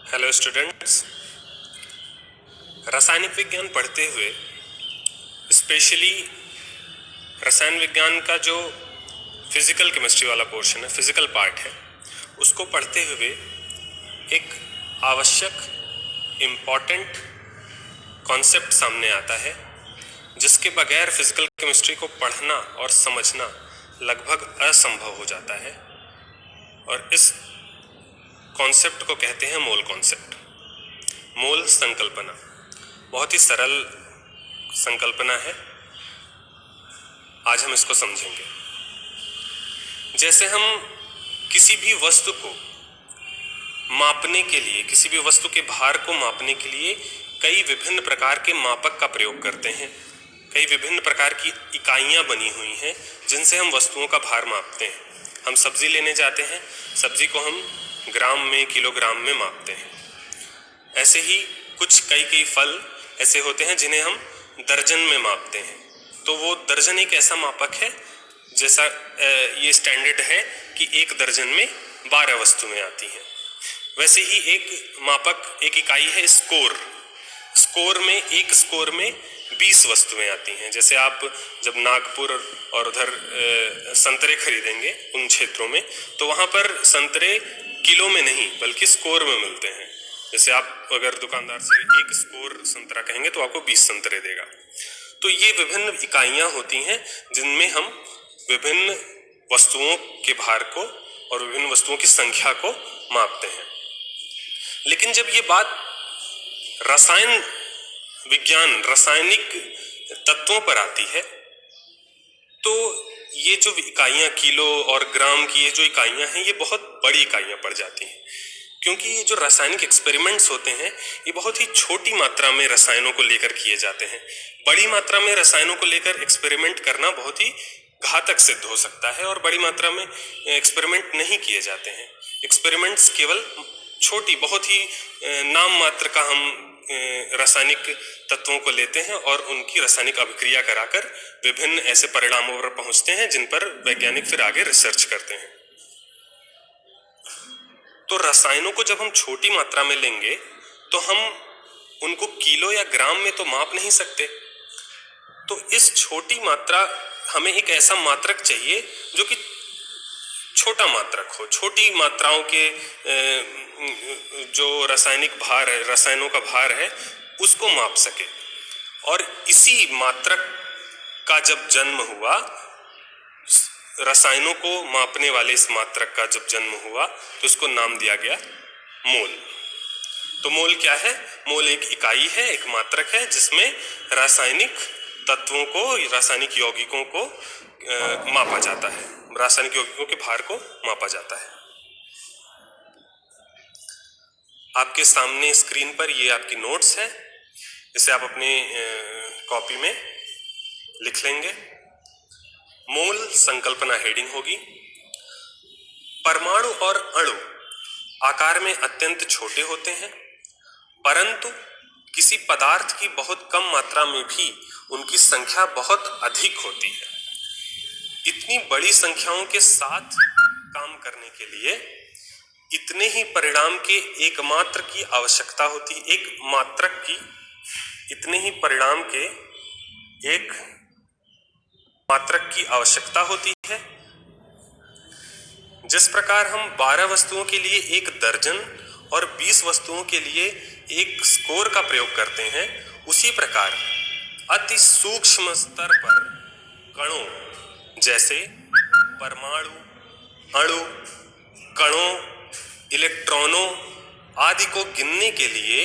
Hello students, रासायनिक विज्ञान पढ़ते हुए स्पेशली रसायन विज्ञान का जो फिजिकल केमिस्ट्री वाला पोर्शन है, फिजिकल पार्ट है, उसको पढ़ते हुए एक आवश्यक इम्पॉर्टेंट कॉन्सेप्ट सामने आता है जिसके बगैर फिजिकल केमिस्ट्री को पढ़ना और समझना लगभग असंभव हो जाता है। और इस कॉन्सेप्ट को कहते हैं मोल कॉन्सेप्ट, मोल संकल्पना। बहुत ही सरल संकल्पना है, आज हम इसको समझेंगे। जैसे हम किसी भी वस्तु को मापने के लिए, किसी भी वस्तु के भार को मापने के लिए कई विभिन्न प्रकार के मापक का प्रयोग करते हैं। कई विभिन्न प्रकार की इकाइयां बनी हुई हैं जिनसे हम वस्तुओं का भार मापते हैं। हम सब्जी लेने जाते हैं, सब्जी को हम ग्राम में, किलोग्राम में मापते हैं। ऐसे ही कुछ कई फल ऐसे होते हैं जिन्हें हम दर्जन में मापते हैं। तो वो दर्जन एक ऐसा मापक है, जैसा ये स्टैंडर्ड है कि एक दर्जन में 12 वस्तुएं आती हैं। वैसे ही एक मापक, एक इकाई है स्कोर। स्कोर में, एक स्कोर में 20 वस्तुएं आती हैं। जैसे आप जब नागपुर और उधर संतरे खरीदेंगे उन क्षेत्रों में, तो वहाँ पर संतरे किलो में नहीं बल्कि स्कोर में मिलते हैं। जैसे आप अगर दुकानदार से एक स्कोर संतरा कहेंगे तो आपको 20 संतरे देगा। तो ये विभिन्न इकाइयां होती हैं जिनमें हम विभिन्न वस्तुओं के भार को और विभिन्न वस्तुओं की संख्या को मापते हैं। लेकिन जब ये बात रसायन विज्ञान, रासायनिक तत्वों पर आती है, तो ये जो इकाइयां, किलो और ग्राम की ये जो इकाइयां हैं, ये बहुत बड़ी इकाइयां पड़ जाती हैं। क्योंकि ये जो रासायनिक एक्सपेरिमेंट्स होते हैं, ये बहुत ही छोटी मात्रा में रसायनों को लेकर किए जाते हैं। बड़ी मात्रा में रसायनों को लेकर एक्सपेरिमेंट करना बहुत ही घातक सिद्ध हो सकता है और बड़ी मात्रा में एक्सपेरिमेंट नहीं किए जाते हैं। एक्सपेरिमेंट्स केवल छोटी, बहुत ही नाम मात्र का हम रासायनिक तत्वों को लेते हैं और उनकी रासायनिक अभिक्रिया कराकर विभिन्न ऐसे परिणामों पर पहुंचते हैं जिन पर वैज्ञानिक फिर आगे रिसर्च करते हैं। तो रसायनों को जब हम छोटी मात्रा में लेंगे तो हम उनको किलो या ग्राम में तो माप नहीं सकते। तो इस छोटी मात्रा, हमें एक ऐसा मात्रक चाहिए जो कि छोटा मात्रक हो, छोटी मात्राओं के जो रासायनिक भार है, रसायनों का भार है, उसको माप सके। और इसी मात्रक का जब जन्म हुआ, रसायनों को मापने वाले इस मात्रक का जब जन्म हुआ, तो उसको नाम दिया गया मोल। तो मोल क्या है? मोल एक इकाई है, एक मात्रक है जिसमें रासायनिक तत्वों को, रासायनिक यौगिकों को मापा जाता है, रासायनिक यौगिकों के भार को मापा जाता है। आपके सामने स्क्रीन पर ये आपकी नोट्स है, इसे आप अपनी कॉपी में लिख लेंगे। मोल संकल्पना हेडिंग होगी। परमाणु और अणु आकार में अत्यंत छोटे होते हैं, परंतु किसी पदार्थ की बहुत कम मात्रा में भी उनकी संख्या बहुत अधिक होती है। इतनी बड़ी संख्याओं के साथ काम करने के लिए इतने ही परिणाम के एक मात्र की आवश्यकता होती, एक मात्रक की इतने ही परिणाम के एक मात्रक की आवश्यकता होती है। जिस प्रकार हम 12 वस्तुओं के लिए एक दर्जन और 20 वस्तुओं के लिए एक स्कोर का प्रयोग करते हैं, उसी प्रकार अति सूक्ष्म स्तर पर कणों जैसे परमाणु, अणु, कणों, इलेक्ट्रॉनों आदि को गिनने के लिए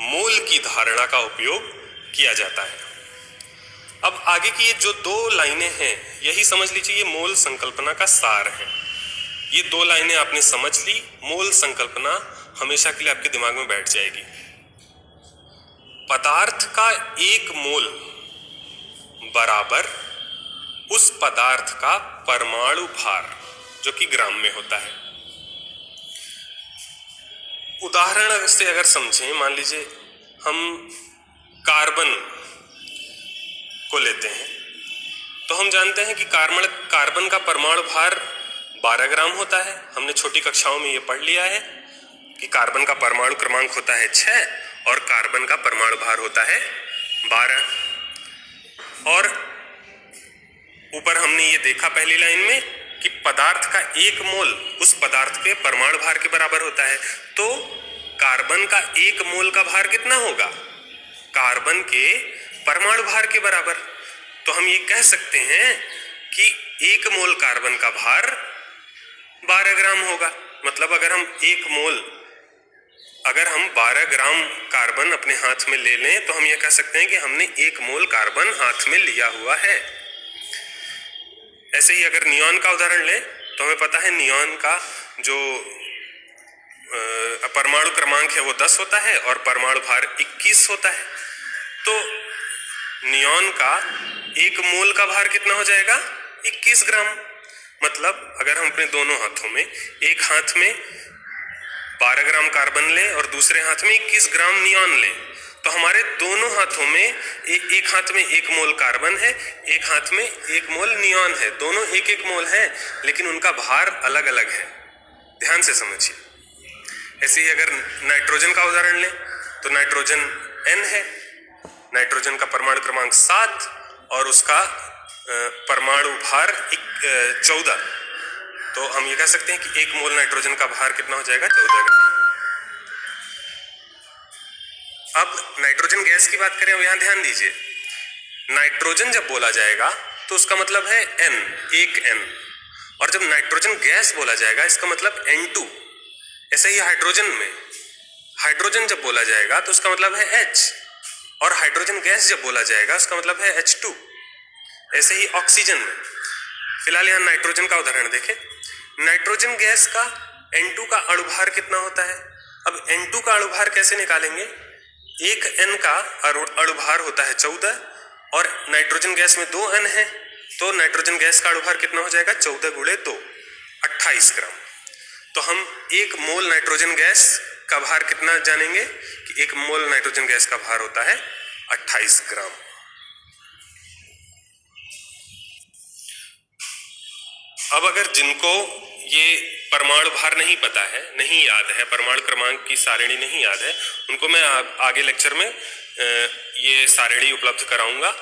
मोल की धारणा का उपयोग किया जाता है। अब आगे की ये जो 2 लाइनें हैं, यही समझ लीजिए ये मोल संकल्पना का सार है। ये 2 लाइनें आपने समझ ली, मोल संकल्पना हमेशा के लिए आपके दिमाग में बैठ जाएगी। पदार्थ का 1 मोल बराबर उस पदार्थ का परमाणु भार, जो कि ग्राम में होता है। उदाहरण से अगर समझें, मान लीजिए हम कार्बन को लेते हैं, तो हम जानते हैं कि कार्बन का परमाणु भार 12 ग्राम होता है। हमने छोटी कक्षाओं में ये पढ़ लिया है कि कि कार्बन का परमाणु क्रमांक होता है 6 और कार्बन का परमाणु भार होता है 12। और ऊपर हमने ये देखा पहली लाइन में कि पदार्थ का 1 मोल उस पदार्थ के परमाणु भार के बराबर होता है। तो कार्बन का 1 मोल का भार कितना होगा? कार्बन के परमाणु भार के बराबर। तो हम ये कह सकते हैं कि 1 मोल कार्बन का भार 12 ग्राम होगा। मतलब अगर हम 12 ग्राम कार्बन अपने हाथ में ले लें तो हम ये कह सकते हैं कि हमने 1 मोल कार्बन हाथ में लिया हुआ है। ऐसे ही अगर नियॉन का उदाहरण लें तो हमें पता है नियॉन का जो परमाणु क्रमांक है वो 10 होता है और परमाणु भार 21 होता है। तो नियॉन का 1 मोल का भार कितना हो जाएगा? 21 ग्राम। मतलब अगर हम अपने दोनों हाथों में, एक हाथ में 12 ग्राम कार्बन लें और दूसरे हाथ में 21 ग्राम नियॉन लें, तो हमारे दोनों हाथों में एक हाथ में 1 मोल कार्बन है, एक हाथ में 1 मोल नियॉन है। दोनों 1-1 मोल है, लेकिन उनका भार अलग अलग है। ध्यान से समझिए। ऐसे ही अगर नाइट्रोजन का उदाहरण लें तो नाइट्रोजन N है, नाइट्रोजन का परमाणु क्रमांक 7 और उसका परमाणु भार 14। तो हम ये कह सकते हैं कि 1 मोल नाइट्रोजन का भार कितना हो जाएगा? 14 ग्राम। अब नाइट्रोजन गैस की बात करें, अब यहां ध्यान दीजिए। नाइट्रोजन जब बोला जाएगा तो उसका मतलब है N, 1N, और जब नाइट्रोजन गैस बोला जाएगा इसका मतलब N2। ऐसे ही हाइड्रोजन में हाइड्रोजन जब बोला जाएगा तो उसका मतलब है H, और हाइड्रोजन गैस जब बोला जाएगा उसका मतलब है H2। ऐसे ही ऑक्सीजन में, फिलहाल यहाँ नाइट्रोजन का उदाहरण देखें। नाइट्रोजन गैस का N2 का अणुभार कितना होता है? अब N2 का अणुभार कैसे निकालेंगे? 1N का अणुभार होता है 14 और नाइट्रोजन गैस में 2N है, तो नाइट्रोजन गैस का अणुभार कितना हो जाएगा? 14 × 2, 28 ग्राम। तो हम 1 मोल नाइट्रोजन गैस का भार कितना जानेंगे कि 1 मोल नाइट्रोजन गैस का भार होता है 28 ग्राम। अब अगर जिनको ये परमाणु भार नहीं पता है, नहीं याद है, परमाणु क्रमांक की सारिणी नहीं याद है, उनको मैं आगे लेक्चर में ये सारिणी उपलब्ध कराऊंगा।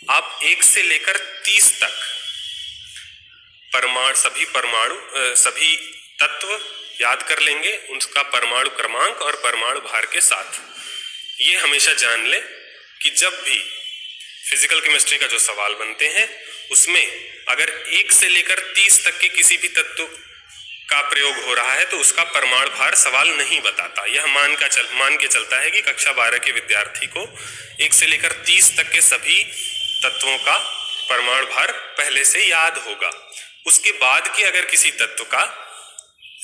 आप 1 से लेकर 30 तक सभी तत्व याद कर लेंगे, उनका परमाणु क्रमांक और परमाणु भार के साथ। ये हमेशा जान ले कि जब भी फिजिकल केमिस्ट्री का जो सवाल बनते हैं उसमें अगर 1 से लेकर 30 तक के किसी भी तत्व का प्रयोग हो रहा है तो उसका परमाणु भार सवाल नहीं बताता। यह मान के चलता है कि कक्षा 12 के विद्यार्थी को 1 से लेकर 30 तक के सभी तत्वों का परमाणु भार पहले से याद होगा। उसके बाद के अगर किसी तत्व का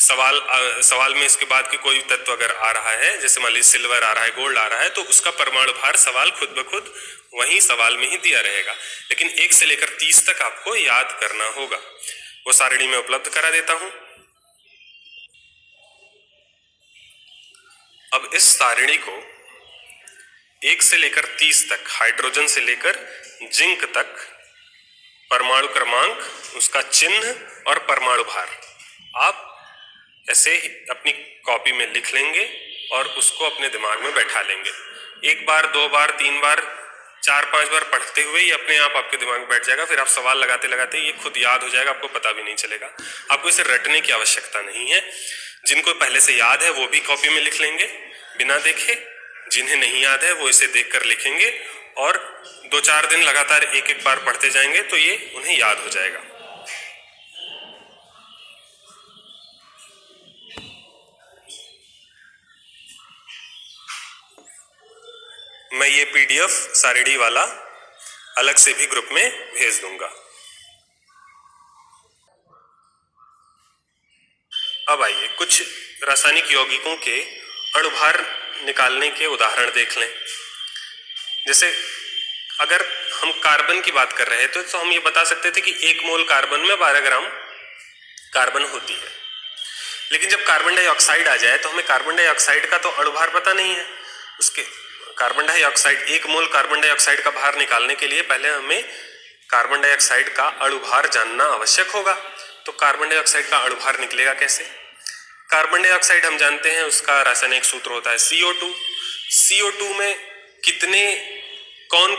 सवाल में इसके बाद के कोई तत्व अगर आ रहा है, जैसे मान लीजिए सिल्वर आ रहा है, गोल्ड आ रहा है, तो उसका परमाणु भार सवाल खुद ब खुद वहीं सवाल में ही दिया रहेगा। लेकिन 1 से लेकर 30 तक आपको याद करना होगा। वो सारिणी में उपलब्ध करा देता हूं। अब इस सारिणी को 1 से लेकर 30 तक, हाइड्रोजन से लेकर जिंक तक, परमाणु क्रमांक, उसका चिन्ह और परमाणु भार आप ऐसे ही अपनी कॉपी में लिख लेंगे और उसको अपने दिमाग में बैठा लेंगे। 1 बार, 2 बार, 3 बार, 4-5 बार पढ़ते हुए ये अपने आप आपके दिमाग में बैठ जाएगा। फिर आप सवाल लगाते लगाते ये खुद याद हो जाएगा, आपको पता भी नहीं चलेगा। आपको इसे रटने की आवश्यकता नहीं है। जिनको पहले से याद है वो भी कॉपी में लिख लेंगे बिना देखे, जिन्हें नहीं याद है वो इसे देखकर लिखेंगे और 2-4 दिन लगातार एक बार पढ़ते जाएंगे तो ये उन्हें याद हो जाएगा। मैं ये PDF सारिणी वाला अलग से भी ग्रुप में भेज दूंगा। अब आइए कुछ रासायनिक यौगिकों के अणुभार निकालने के उदाहरण देख लें। जैसे अगर हम कार्बन की बात कर रहे थे तो हम ये बता सकते थे कि 1 मोल कार्बन में 12 ग्राम कार्बन होती है। लेकिन जब कार्बन डाइऑक्साइड आ जाए तो हमें कार्बन डाइऑक्साइड का तो अणुभार पता नहीं है। उसके carbon dioxide, 1 mole carbon dioxide का भार निकालने के लिए पहले हमें कार्बन डाइऑक्साइड का अणुभार जानना आवश्यक होगा। तो कार्बन डाइऑक्साइड का अणुभार निकलेगा कैसे? कार्बन डाइऑक्साइड हम जानते हैं उसका रासायनिक सूत्र होता है CO2। CO2 में कितने कौन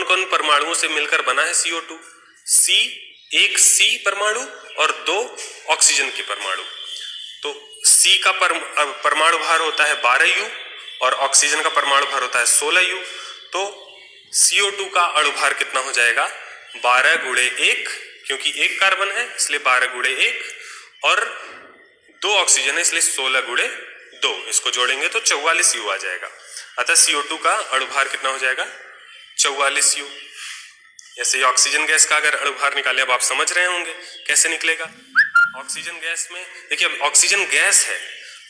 कौन परमाणुओं से मिलकर बना है CO2? एक C परमाणु और 2 ऑक्सीजन के परमाणु। तो C का परमाणु भार होता है 12U और ऑक्सीजन का परमाणु भार होता है 16U। तो CO2 का अणु भार कितना हो जाएगा? 12 गुणे 1, क्योंकि एक कार्बन है इसलिए 12 गुणे 1 और 2 ऑक्सीजन है इसलिए 16 गुणे 2। इसको जोड़ेंगे तो 44U आ जाएगा। अतः CO2 का अणु भार कितना हो जाएगा? 44U। ऐसे ही ऑक्सीजन गैस का अगर अणु भार निकाले, अब आप समझ रहे होंगे कैसे निकलेगा। ऑक्सीजन गैस में देखिए, अब ऑक्सीजन गैस है,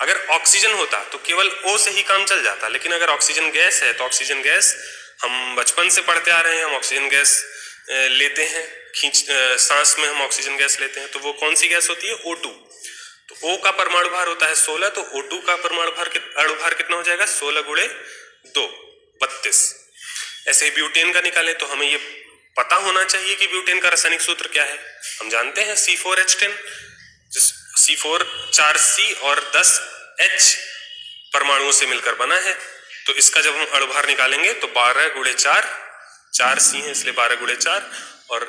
अगर ऑक्सीजन होता तो केवल O से ही काम चल जाता, लेकिन अगर ऑक्सीजन गैस है तो ऑक्सीजन गैस हम बचपन से पढ़ते आ रहे हैं, हम ऑक्सीजन गैस लेते हैं, सांस में हम ऑक्सीजन गैस लेते हैं। तो वो कौन सी गैस होती है? O2। तो O का परमाणु भार होता है 16, तो O2 का परमाणु भार अणु भार कितना हो जाएगा? 16 गुणे 2, 32। ऐसे ही ब्यूटेन का निकालें तो हमें ये पता होना चाहिए कि ब्यूटेन का रासायनिक सूत्र क्या है। हम जानते हैं C4H10, C4 4C और 10H परमाणुओं से मिलकर बना है। तो इसका जब हम अणु भार निकालेंगे तो 12 गुणे 4, 4C है इसलिए 12 गुणे 4 और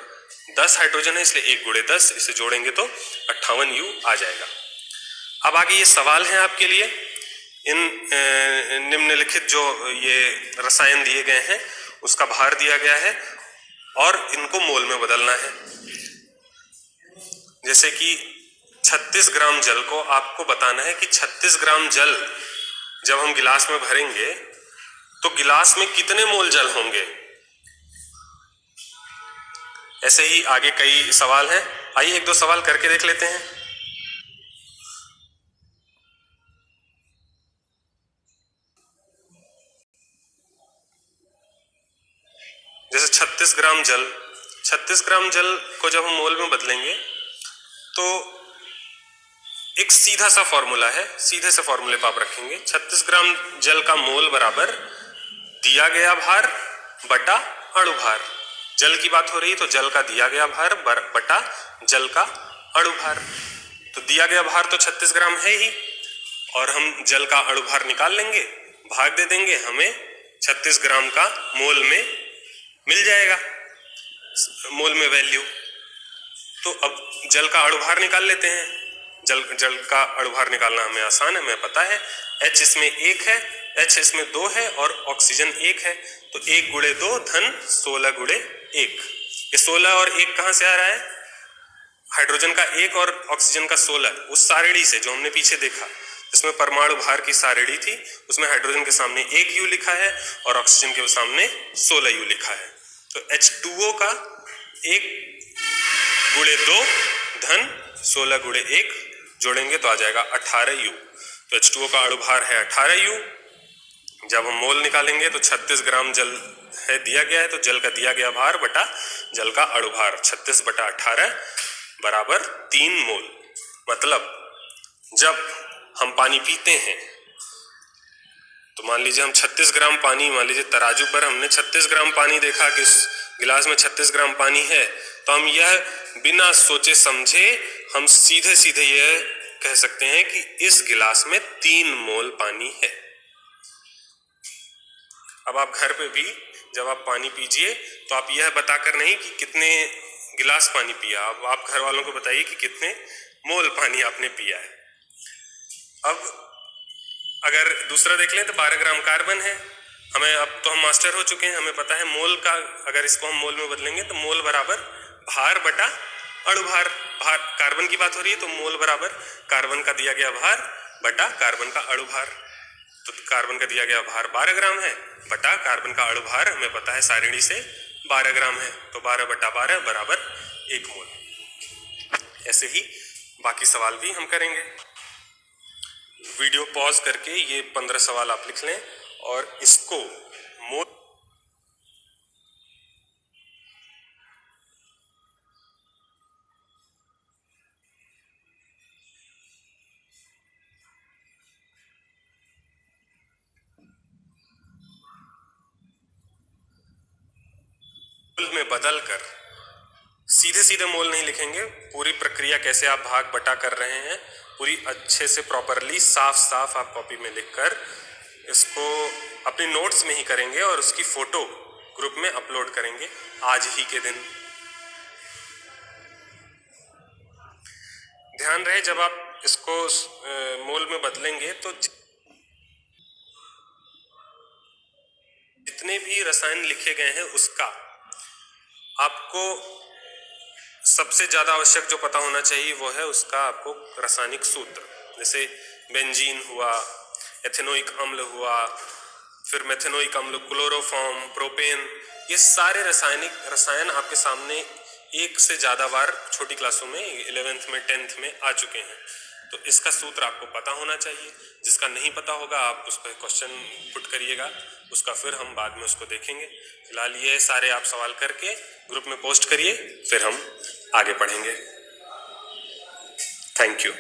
10 हाइड्रोजन है इसलिए 1 गुणे 10, इसे जोड़ेंगे तो 58U आ जाएगा। अब आगे ये सवाल है आपके लिए, इन निम्नलिखित जो ये रसायन दिए गए हैं उसका भार दिया गया है और इनको मोल में बदलना है। जैसे कि 36 ग्राम जल को आपको बताना है कि 36 ग्राम जल जब हम गिलास में भरेंगे तो गिलास में कितने मोल जल होंगे। ऐसे ही आगे कई सवाल हैं, आइए 1-2 सवाल करके देख लेते हैं। जैसे 36 ग्राम जल, 36 ग्राम जल को जब हम मोल में बदलेंगे तो एक सीधा सा फॉर्मूला है, सीधे से फॉर्मूले पर आप रखेंगे। 36 ग्राम जल का मोल बराबर दिया गया भार बटा अणु भार। जल की बात हो रही तो जल का दिया गया भार बटा जल का अणु भार। तो दिया गया भार तो 36 ग्राम है ही और हम जल का अणु भार निकाल लेंगे, भाग दे देंगे, हमें 36 ग्राम का मोल में मिल जाएगा, मोल में वैल्यू। तो अब जल का अणु भार निकाल लेते हैं। जल का अणु भार निकालना हमें आसान है, हमें पता है H इसमें 1 है, H इसमें 2 है और ऑक्सीजन 1 है। तो 1 गुणे 2 धन 16 गुणे 1। ये 16 और 1 कहां से आ रहा है? हाइड्रोजन का 1 और ऑक्सीजन का 16, उस सारणी से जो हमने पीछे देखा जिसमें परमाणु भार की सारणी थी, उसमें हाइड्रोजन के सामने 1U लिखा है और ऑक्सीजन के सामने 16U लिखा है। तो H2O का 1 गुणे 2 धन 16 गुणे 1 जोड़ेंगे तो आ जाएगा 18U। तो H2O का अणु भार है 18U। जब हम मोल निकालेंगे तो 36 ग्राम जल है दिया गया है, तो जल का दिया गया भार बटा जल का अणु भार 36 बटा 18 बराबर 3 मोल। मतलब जब हम पानी पीते हैं तो मान लीजिए हम 36 ग्राम पानी, मान लीजिए तराजू पर हमने 36 ग्राम पानी देखा कि इस गिलास में 36 ग्राम पानी है, तो हम यह बिना सोचे समझे हम सीधे सीधे यह कह सकते हैं कि इस गिलास में 3 मोल पानी है। अब आप घर पे भी जब आप पानी पीजिए तो आप यह बताकर नहीं कि कितने गिलास पानी पिया, अब आप घर वालों को बताइए कि कितने मोल पानी आपने पिया है। अब अगर दूसरा देख लें तो 12 ग्राम कार्बन है, हमें अब तो हम मास्टर हो चुके हैं, हमें पता है मोल का, अगर इसको हम मोल में बदलेंगे तो मोल बराबर भार बटा अणु भार। भार कार्बन की बात हो रही है तो मोल बराबर कार्बन का दिया गया भार बटा कार्बन का अणु भार। तो कार्बन का दिया गया भार 12 ग्राम है बटा कार्बन का अणु भार हमें पता है सारणी से 12 ग्राम है, तो 12 बटा 12 बराबर 1 मोल। ऐसे ही बाकी सवाल भी हम करेंगे। वीडियो पॉज करके ये 15 सवाल आप लिख लें और इसको मोल में बदल कर सीधे सीधे मोल नहीं लिखेंगे, पूरी प्रक्रिया कैसे आप भाग बटा कर रहे हैं पूरी अच्छे से प्रॉपरली साफ साफ आप कॉपी में लिखकर इसको अपने नोट्स में ही करेंगे और उसकी फोटो ग्रुप में अपलोड करेंगे आज ही के दिन। ध्यान रहे जब आप इसको मोल में बदलेंगे तो जितने भी रसायन लिखे गए हैं उसका आपको सबसे ज्यादा आवश्यक जो पता होना चाहिए वो है उसका आपको रासायनिक सूत्र। जैसे बेंजीन हुआ, एथेनोइक अम्ल हुआ, फिर मेथेनोइक अम्ल, क्लोरोफॉर्म, प्रोपेन, ये सारे रसायन आपके सामने एक से ज्यादा बार छोटी क्लासों में 11th में 10th में आ चुके हैं। तो इसका सूत्र आपको पता होना चाहिए। जिसका नहीं पता होगा आप उस पर क्वेश्चन पुट करिएगा, उसका फिर हम बाद में उसको देखेंगे। फिलहाल ये सारे आप सवाल करके ग्रुप में पोस्ट करिए, फिर हम आगे पढ़ेंगे। Thank you.